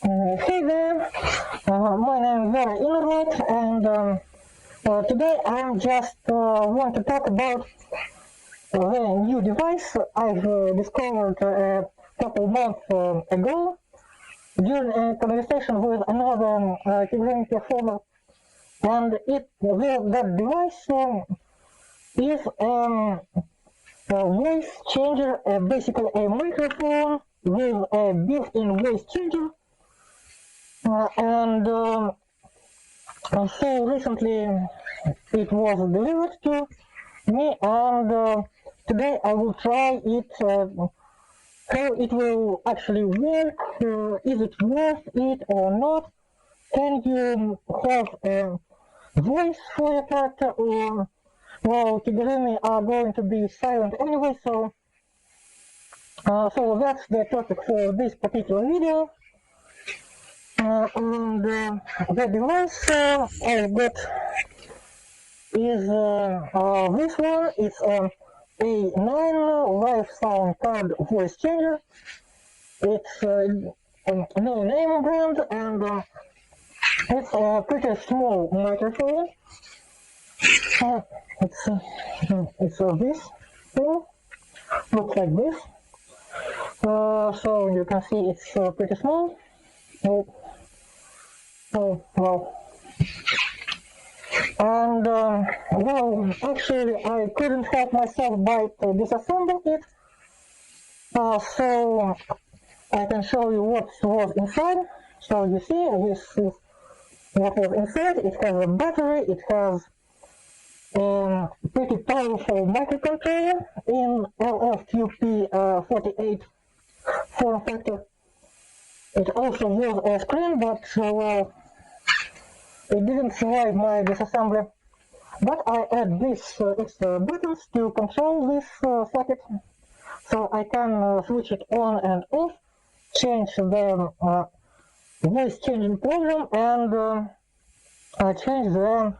Hey there, my name is Vera Internet, and today I'm just want to talk about a new device I've discovered a couple months ago during a conversation with another Tigray performer, and that device is a voice changer, basically a microphone with a built-in voice changer, and so recently it was delivered to me, and today I will try it, how it will actually work, is it worth it or not, can you have a voice for your character, or, well, Kigurumi are going to be silent anyway, so that's the topic for this particular video. And the device I've got is this one. It's a 9 Live Sound Card voice changer. It's a no name brand, and it's a pretty small microphone. It's this thing. Looks like this. So you can see it's pretty small. Well. And well, actually, I couldn't help myself but disassemble it. So I can show you what was inside. So you see, this is what was inside. It has a battery. It has a pretty powerful microcontroller in LFQP48 form factor. It also was a screen, but well, it didn't survive my disassembly. But I add these extra buttons to control this socket, so I can switch it on and off, change the voice changing program, and change the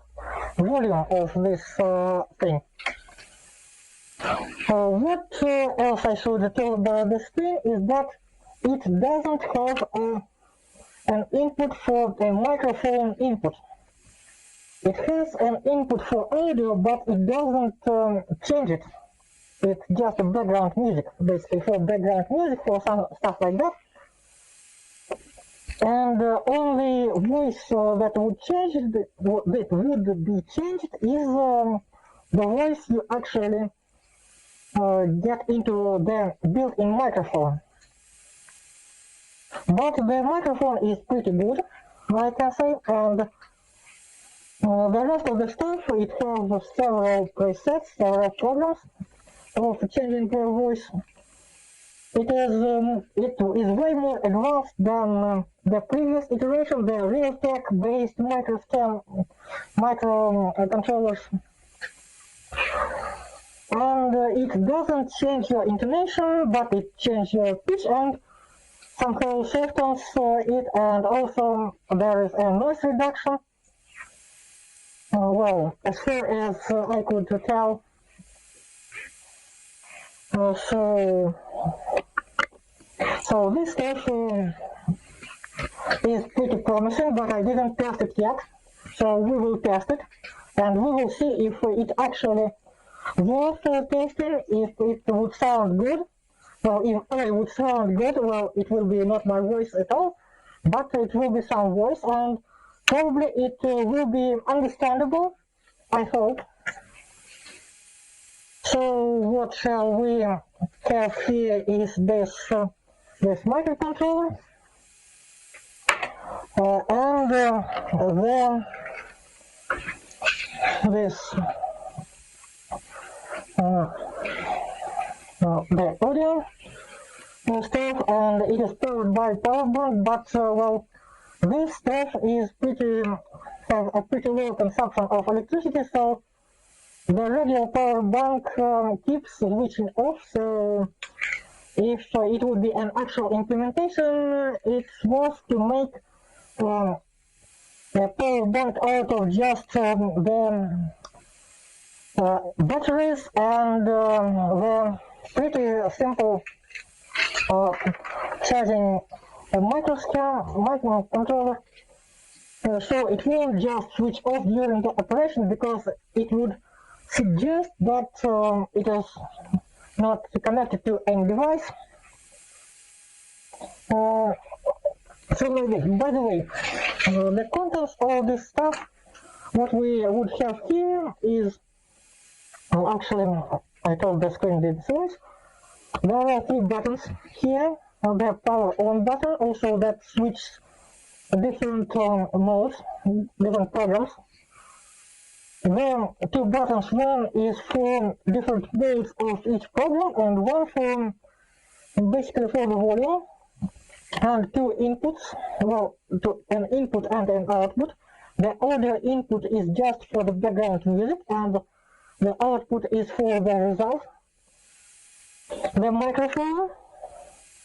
volume of this thing. What else I should tell about this thing is that it doesn't have an input for a microphone input. It has an input for audio, but it doesn't change it. It's just a background music, basically for background music, for some stuff like that. And the only voice that would change it, that would be changed, is the voice you actually get into the built-in microphone. But the microphone is pretty good, I can say, and the rest of the stuff, it has several presets, several programs of changing your voice. It is way more advanced than the previous iteration, the Realtek-based microcontrollers. And it doesn't change your intonation, but it changes your pitch and somehow softens it, and also there is a noise reduction. Well, as far as I could tell, so this stuff is pretty promising, but I didn't test it yet. So we will test it, and we will see if it actually worth testing, if it would sound good. Well, if I would sound good, well, it will be not my voice at all, but it will be some voice, and probably it will be understandable, I hope. So what shall we have here is this microcontroller, and then this the audio stuff, and it is powered by power bank, but well, this stuff is has a pretty low consumption of electricity, so the regular power bank keeps switching off. So if it would be an actual implementation, it's worth to make a power bank out of just the batteries and the pretty simple charging a microcontroller, so it won't just switch off during the operation because it would suggest that it is not connected to any device. So like this. By the way, the contents of this stuff, what we would have here is, actually, I told the screen did this. There are 3 buttons here. The power on button, also that switches different modes, different programs. Then 2 buttons, one is for different modes of each program, and one for basically for the volume, and 2 inputs, well, an input and an output. The audio input is just for the background music, and the output is for the result. The microphone,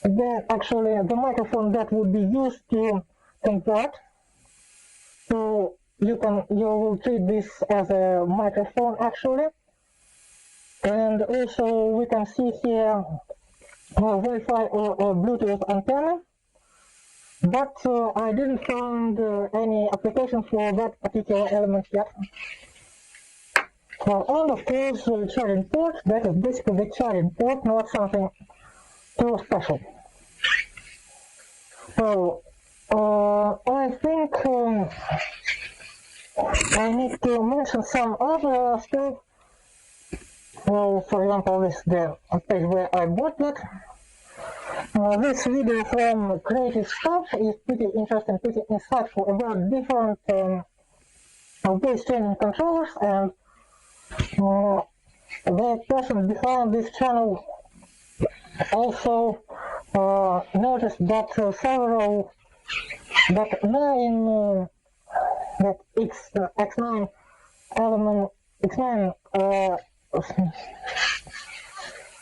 the microphone that would be used to convert. So you will treat this as a microphone actually. And also we can see here a Wi-Fi or a Bluetooth antenna. But I didn't find any application for that particular element yet. And of course, charging port, that is basically the charging port, not something too special. So, I think I need to mention some other stuff. Well, for example, this is the page where I bought that. This video from Creative Stuff is pretty interesting, pretty insightful about different voice training controllers, and the person behind this channel also noticed that X9 element, X9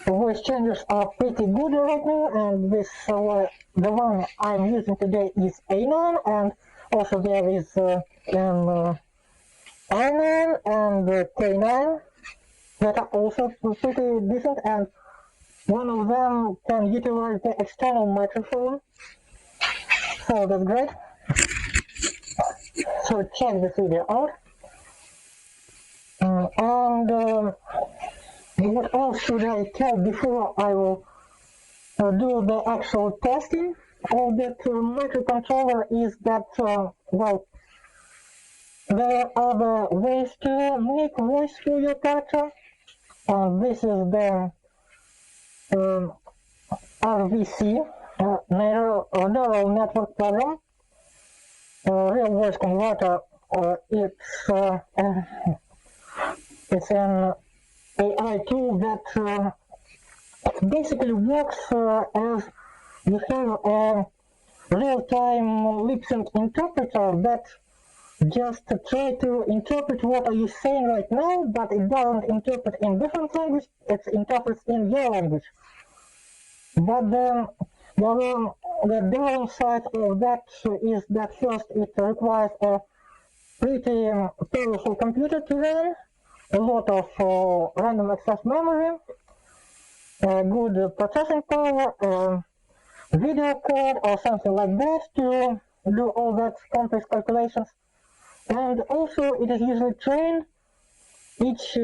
voice changers are pretty good right now, and this the one I'm using today is A9, and also there is an I9 and K9 that are also pretty decent, and one of them can utilize the external microphone, so that's great. So check this video out. And what else should I tell before I will do the actual testing of that microcontroller is that, well, there are other ways to make voice for your character. This is the RVC, Neural Network Program, Real Voice Converter. It's an AI tool that basically works as you have a real-time lip-sync interpreter that just try to interpret what are you saying right now, but it doesn't interpret in different language, it interprets in your language. But the downside of that is that first it requires a pretty powerful computer to run, a lot of random access memory, good processing power, video card or something like that to do all that complex calculations. And also it is usually trained, each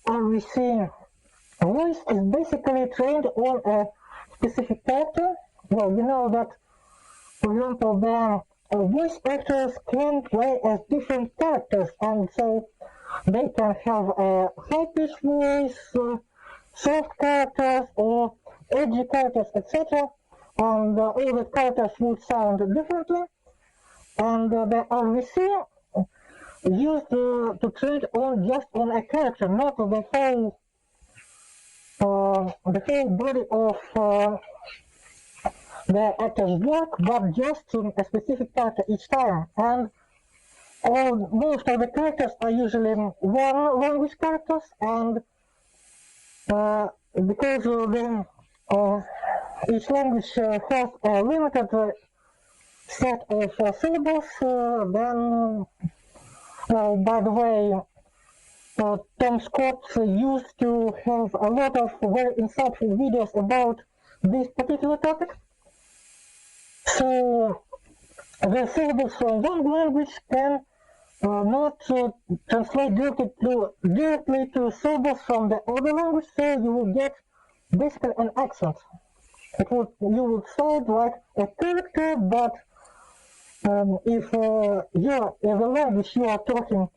RVC voice is basically trained on a specific character. Well, you know that, for example, the voice actors can play as different characters, and so they can have a high-pitched voice, soft characters, or edgy characters, etc. And all the characters would sound differently. And the RVC used to train on just on a character, not the whole body of the actor's work, but just a specific character each time. And most of the characters are usually one language characters, and because each language has a limited set of syllables, then, by the way, Tom Scott used to have a lot of very insightful videos about this particular topic. So the syllables from one language can not translate directly to syllables from the other language, so you will get basically an accent. You would sound like a character, but if the language you are talking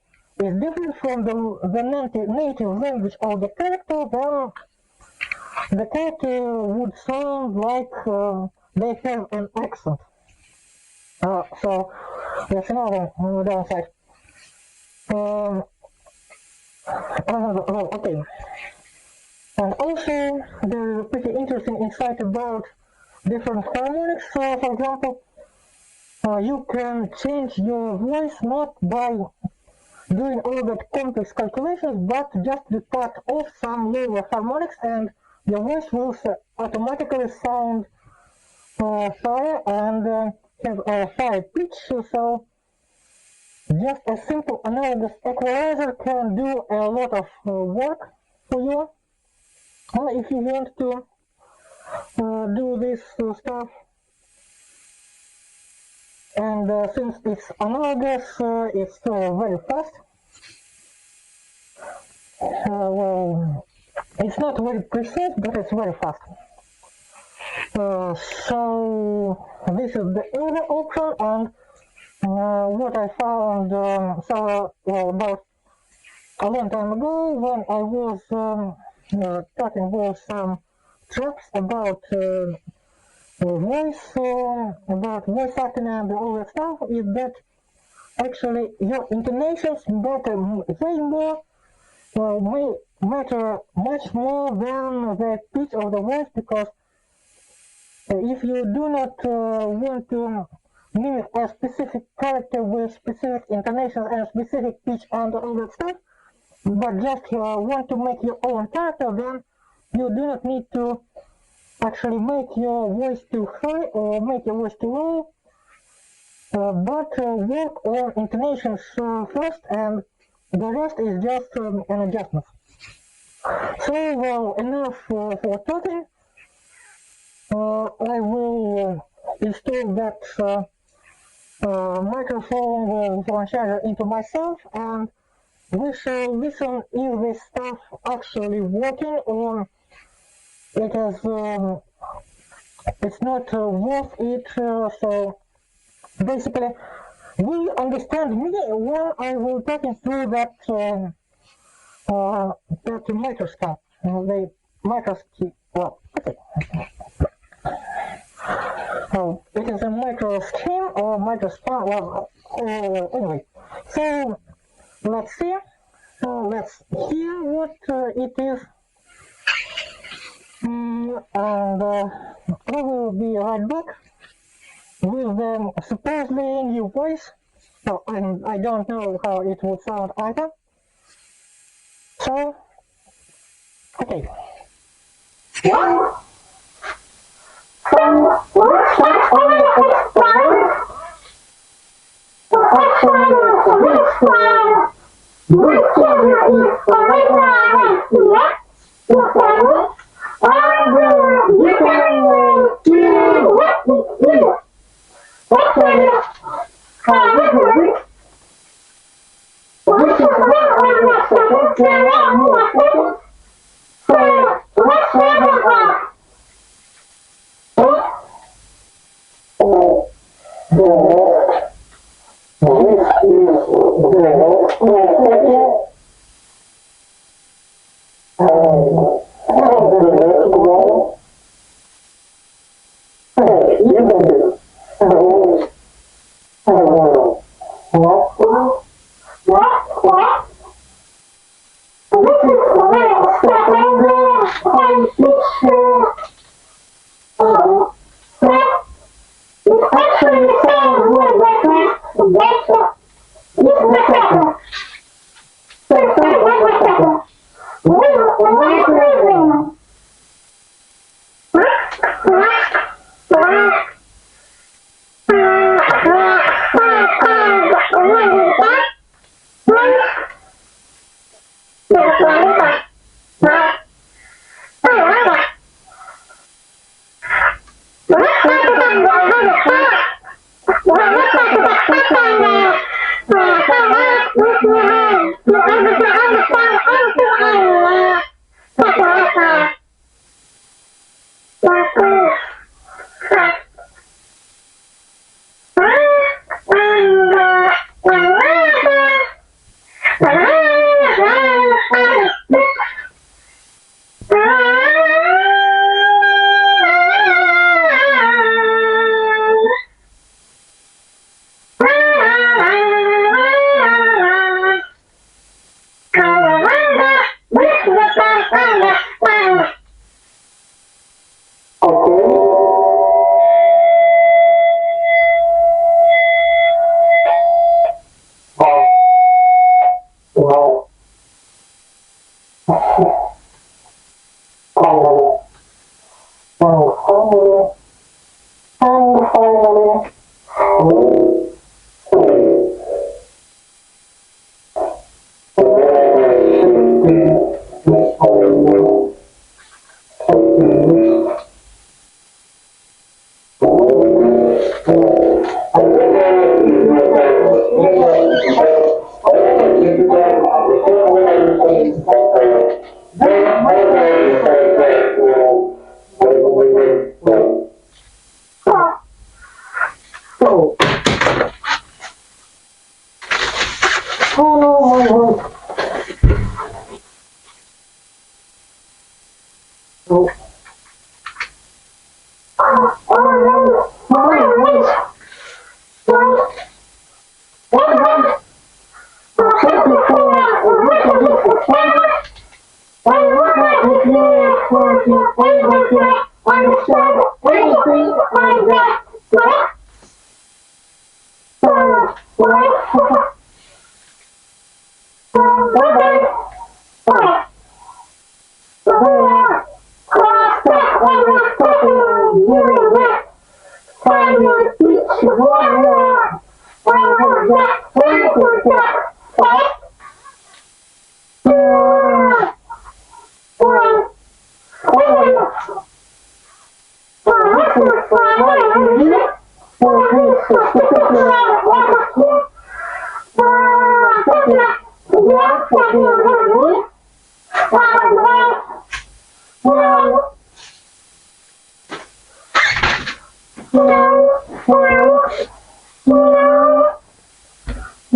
is different from the native language of the character, then the character would sound like they have an accent. So that's another downside. Um, okay. And also, there is a pretty interesting insight about different harmonics. So, for example, you can change your voice not by doing all that complex calculations, but just with part of some lower harmonics, and your voice will automatically sound higher and have a higher pitch. So just a simple analogous equalizer can do a lot of work for you if you want to do this stuff. And since it's analogous, it's very fast. Well, it's not very precise, but it's very fast. So this is the other option, and what I found about a long time ago when I was talking with some traps about voice acting and all that stuff, is that actually your intonations matter way more, may matter much more than the pitch of the voice, because if you do not want to mimic a specific character with specific intonations and specific pitch and all that stuff, but just want to make your own character, then you do not need to actually make your voice too high or make your voice too low, but work on intonations first, and the rest is just an adjustment. So, well, enough for talking. I will install that microphone from charger into myself, and we shall listen if this stuff actually working or it is it's not worth it. So basically, will you understand me when I will talking through that that microscope? The microscope. Well, okay. So it is a micro scheme or microscope. Well, anyway. So let's see. So let's hear what it is. And I will be right back with the supposedly new voice. So I don't know how it would sound either. So, okay.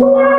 Yeah.